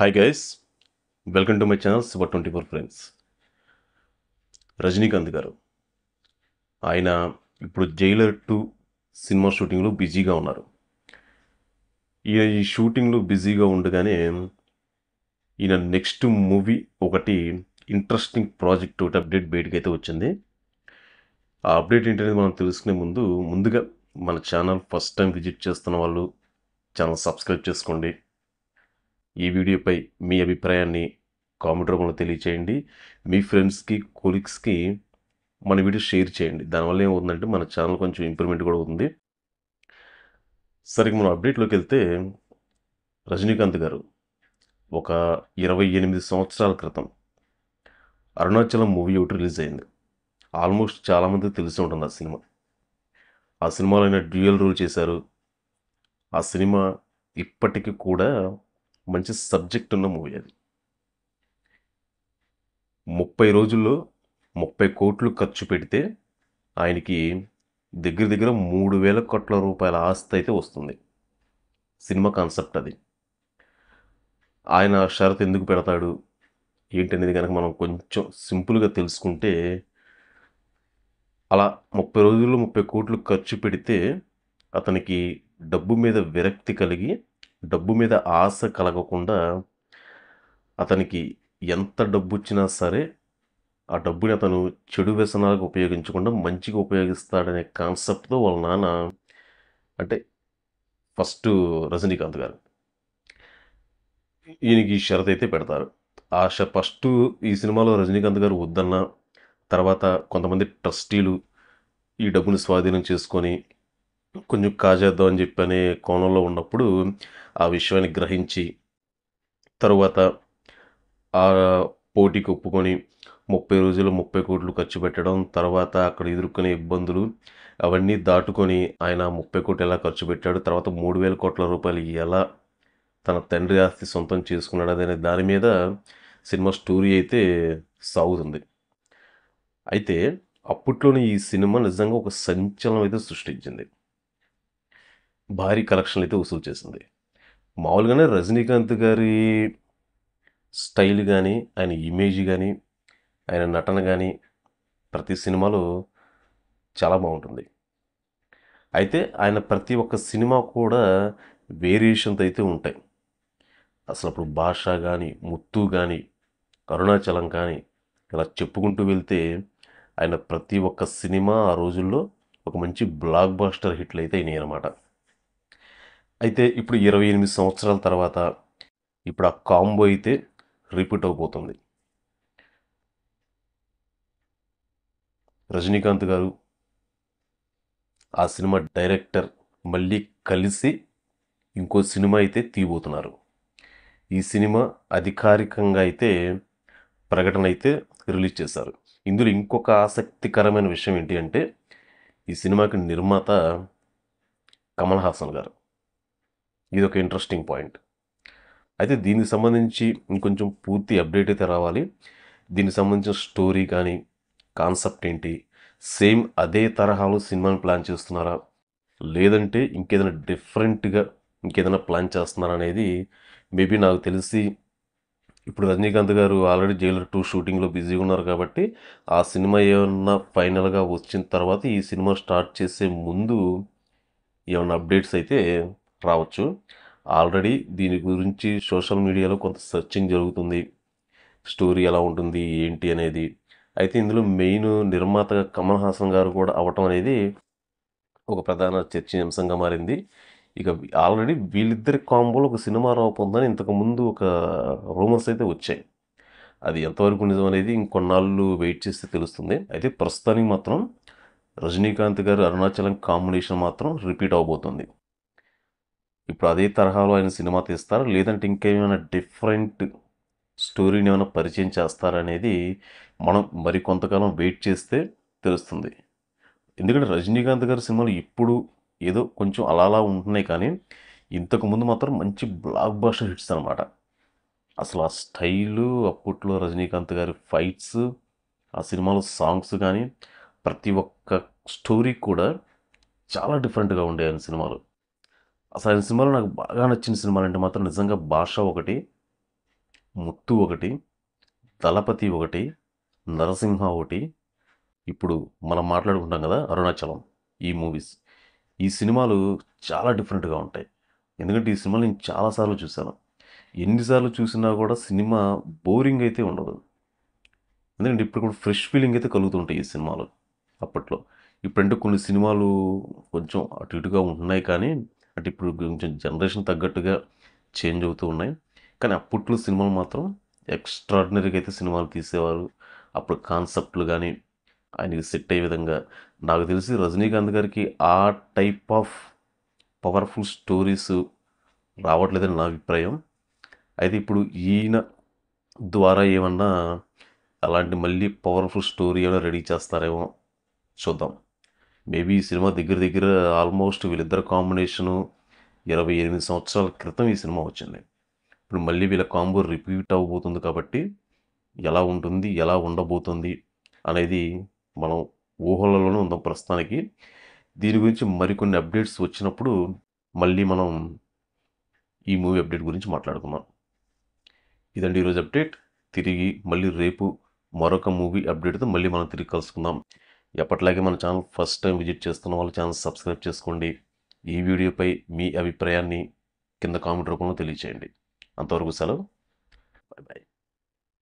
Hi guys, welcome to my channel super 24 friends. Rajinikanth గారు ఆయన ఇప్పుడు జైలర్ 2 సినిమా షూటింగ్లో బిజీగా ఉన్నారు. ఈ షూటింగ్లో బిజీగా ఉండగానే ఈయన నెక్స్ట్ మూవీ ఒకటి ఇంట్రెస్టింగ్ ప్రాజెక్ట్ ఒకటి అప్డేట్ బయటకైతే వచ్చింది. ఆ అప్డేట్ ఏంటనేది మనం తెలుసుకునే ముందుగా మన ఛానల్ ఫస్ట్ టైం విజిట్ చేస్తున్న వాళ్ళు ఛానల్ సబ్స్క్రైబ్ చేసుకోండి. ఈ వీడియోపై మీ అభిప్రాయాన్ని కామెంట్ రూపంలో తెలియచేయండి. మీ ఫ్రెండ్స్కి కొలీగ్స్కి మన వీడియో షేర్ చేయండి. దానివల్ల ఏమవుతుందంటే మన ఛానల్ కొంచెం ఇంప్రూవ్మెంట్ కూడా అవుతుంది. సరే, మనం అప్డేట్లోకి వెళ్తే రజనీకాంత్ గారు ఒక 28 సంవత్సరాల క్రితం అరుణాచలం మూవీ ఒకటి రిలీజ్ అయింది. ఆల్మోస్ట్ చాలామంది తెలిసి ఉంటుంది ఆ సినిమా. ఆ సినిమాలో ఆయన డ్యూయల్ రోల్ చేశారు. ఆ సినిమా ఇప్పటికీ కూడా మంచి సబ్జెక్ట్ ఉన్న మూవీ. అది 30 రోజుల్లో 30 కోట్లు ఖర్చు పెడితే ఆయనకి దగ్గర దగ్గర 3,000 కోట్ల రూపాయల ఆస్తి అయితే వస్తుంది. సినిమా కాన్సెప్ట్ అది. ఆయన షరతు ఎందుకు పెడతాడు ఏంటనేది కనుక మనం కొంచెం సింపుల్గా తెలుసుకుంటే, అలా 30 రోజుల్లో 30 కోట్లు ఖర్చు పెడితే అతనికి డబ్బు మీద విరక్తి కలిగి, డబ్బు మీద ఆశ కలగకుండా, అతనికి ఎంత డబ్బు వచ్చినా సరే ఆ డబ్బుని అతను చెడు వ్యసనాలకు ఉపయోగించకుండా మంచిగా ఉపయోగిస్తాడనే కాన్సెప్ట్తో వాళ్ళ నాన్న, అంటే ఫస్ట్ రజనీకాంత్ గారు, ఈయనకి ఈ షరతు అయితే పెడతారు. ఫస్ట్ ఈ సినిమాలో రజనీకాంత్ గారు వద్దన్న తర్వాత కొంతమంది ట్రస్టీలు ఈ డబ్బుని స్వాధీనం చేసుకొని కొంచెం కాజేద్దాం అని చెప్పి అనే కోణంలో ఉన్నప్పుడు ఆ విషయాన్ని గ్రహించి తరువాత ఆ పోటీకి ఒప్పుకొని 30 రోజులు 30 కోట్లు ఖర్చు పెట్టడం, తర్వాత అక్కడ ఎదుర్కొనే ఇబ్బందులు అవన్నీ దాటుకొని ఆయన 30 కోట్లు ఎలా ఖర్చు పెట్టాడు, తర్వాత 3,000 కోట్ల రూపాయలు ఎలా తన తండ్రి ఆస్తి సొంతం చేసుకున్నాడు అనే దాని మీద సినిమా స్టోరీ అయితే సాగుతుంది. అయితే అప్పట్లోనే ఈ సినిమా నిజంగా ఒక సంచలనం అయితే సృష్టించింది. భారీ కలెక్షన్లు అయితే వసూలు చేసింది. మామూలుగానే రజనీకాంత్ గారి స్టైల్ కానీ, ఆయన ఇమేజ్ కానీ, ఆయన నటన కానీ ప్రతి సినిమాలో చాలా బాగుంటుంది. అయితే ఆయన ప్రతి ఒక్క సినిమా కూడా వేరియేషన్తో అయితే ఉంటాయి. అసలు అప్పుడు భాష కానీ, ముత్తు కానీ, అరుణాచలం కానీ, ఇలా చెప్పుకుంటూ వెళ్తే ఆయన ప్రతి ఒక్క సినిమా ఆ రోజుల్లో ఒక మంచి బ్లాక్ బాస్టర్ హిట్లు అయితే అయినాయి అన్నమాట. అయితే ఇప్పుడు 28 సంవత్సరాల తర్వాత ఇప్పుడు ఆ కాంబో అయితే రిపీట్ అవబోతుంది. రజనీకాంత్ గారు ఆ సినిమా డైరెక్టర్ మళ్ళీ కలిసి ఇంకో సినిమా అయితే తీయబోతున్నారు. ఈ సినిమా అధికారికంగా అయితే ప్రకటన అయితే రిలీజ్ చేశారు. ఇందులో ఇంకొక ఆసక్తికరమైన విషయం ఏంటి అంటే, ఈ సినిమాకి నిర్మాత కమల్ హాసన్ గారు. ఇది ఒక ఇంట్రెస్టింగ్ పాయింట్. అయితే దీనికి సంబంధించి ఇంకొంచెం పూర్తి అప్డేట్ అయితే రావాలి. దీనికి సంబంధించిన స్టోరీ కానీ, కాన్సెప్ట్ ఏంటి, సేమ్ అదే తరహాలో సినిమాని ప్లాన్ చేస్తున్నారా, లేదంటే ఇంకేదైనా డిఫరెంట్గా ఇంకేదైనా ప్లాన్ చేస్తున్నారా అనేది మేబీ నాకు తెలిసి ఇప్పుడు రజనీకాంత్ గారు ఆల్రెడీ జైలర్ 2 షూటింగ్లో బిజీగా ఉన్నారు కాబట్టి ఆ సినిమా ఏమన్నా ఫైనల్గా వచ్చిన తర్వాత ఈ సినిమా స్టార్ట్ చేసే ముందు ఏమన్నా అప్డేట్స్ అయితే రావచ్చు. ఆల్రెడీ దీని గురించి సోషల్ మీడియాలో కొంత సెర్చింగ్ జరుగుతుంది, స్టోరీ ఎలా ఉంటుంది ఏంటి అనేది. అయితే ఇందులో మెయిన్ నిర్మాతగా కమల్ హాసన్ గారు కూడా అవటం అనేది ఒక ప్రధాన చర్చనీయాంశంగా మారింది. ఇక ఆల్రెడీ వీళ్ళిద్దరి కాంబోలో ఒక సినిమా రాబోతుందని ఇంతకుముందు ఒక రూమర్స్ అయితే వచ్చాయి. అది ఎంతవరకు నిజం అనేది ఇంకొన్నాళ్ళు వెయిట్ చేస్తే తెలుస్తుంది. అయితే ప్రస్తుతానికి మాత్రం రజనీకాంత్ గారు అరుణాచలం కాంబినేషన్ మాత్రం రిపీట్ అవబోతుంది. ఇప్పుడు అదే తరహాలో ఆయన సినిమా తీస్తారా, లేదంటే ఇంకేమైనా డిఫరెంట్ స్టోరీని ఏమైనా పరిచయం చేస్తారనేది మనం మరి కొంతకాలం వెయిట్ చేస్తే తెలుస్తుంది. ఎందుకంటే రజనీకాంత్ గారి సినిమాలు ఇప్పుడు ఏదో కొంచెం అలా అలా ఉంటున్నాయి, కానీ ఇంతకుముందు మాత్రం మంచి బ్లాక్ బస్టర్ హిట్స్ అనమాట. అసలు ఆ స్టైలు, అప్పట్లో రజనీకాంత్ గారి ఫైట్స్, ఆ సినిమాలో సాంగ్స్ కానీ ప్రతి ఒక్క స్టోరీ కూడా చాలా డిఫరెంట్గా ఉండే ఆయన సినిమాలు. అసలు ఆయన సినిమాలో నాకు బాగా నచ్చిన సినిమాలు అంటే మాత్రం నిజంగా భాష ఒకటి, ముత్తు ఒకటి, దళపతి ఒకటి, నరసింహ ఒకటి, ఇప్పుడు మనం మాట్లాడుకుంటాం కదా అరుణాచలం, ఈ మూవీస్. ఈ సినిమాలు చాలా డిఫరెంట్గా ఉంటాయి. ఎందుకంటే ఈ సినిమాలు నేను చాలాసార్లు చూశాను. ఎన్నిసార్లు చూసినా కూడా సినిమా బోరింగ్ అయితే ఉండదు. ఎందుకంటే ఇప్పుడు కూడా ఫ్రెష్ ఫీలింగ్ అయితే కలుగుతుంటాయి ఈ సినిమాలు అప్పట్లో. ఇప్పుడంటే కొన్ని సినిమాలు కొంచెం అటు ఇటుగా ఉంటున్నాయి, కానీ అంటే ఇప్పుడు కొంచెం జనరేషన్ తగ్గట్టుగా చేంజ్ అవుతూ ఉన్నాయి. కానీ అప్పట్లో సినిమాలు మాత్రం ఎక్స్ట్రాడినరీగా అయితే సినిమాలు తీసేవారు. అప్పుడు కాన్సెప్ట్లు కానీ ఆయనకి సెట్ అయ్యే విధంగా, నాకు తెలిసి రజనీకాంత్ గారికి ఆ టైప్ ఆఫ్ పవర్ఫుల్ స్టోరీస్ రావట్లేదని నా అభిప్రాయం. అయితే ఇప్పుడు ఈయన ద్వారా ఏమన్నా అలాంటి మళ్ళీ పవర్ఫుల్ స్టోరీ ఏమైనా రెడీ చేస్తారేమో చూద్దాం. మేబీ ఈ సినిమా దగ్గర దగ్గర ఆల్మోస్ట్ వీళ్ళిద్దరు కాంబినేషను 28 సంవత్సరాల క్రితం ఈ సినిమా వచ్చింది. ఇప్పుడు మళ్ళీ వీళ్ళ కాంబో రిపీట్ అవ్వబోతుంది కాబట్టి ఎలా ఉంటుంది, ఎలా ఉండబోతుంది అనేది మనం ఊహలలోనే ఉందాం ప్రస్తుతానికి. దీని గురించి మరికొన్ని అప్డేట్స్ వచ్చినప్పుడు మళ్ళీ మనం ఈ మూవీ అప్డేట్ గురించి మాట్లాడుకుందాం. ఇదండి ఈరోజు అప్డేట్. తిరిగి మళ్ళీ రేపు మరొక మూవీ అప్డేట్తో మళ్ళీ మనం తిరిగి కలుసుకుందాం. ఎప్పటిలాగే మన ఛానల్ ఫస్ట్ టైం విజిట్ చేస్తున్న వాళ్ళు ఛానల్ సబ్స్క్రైబ్ చేసుకోండి. ఈ వీడియోపై మీ అభిప్రాయాన్ని కింద కామెంట్ రూపంలో తెలియచేయండి. అంతవరకు సెలవు. Bye bye.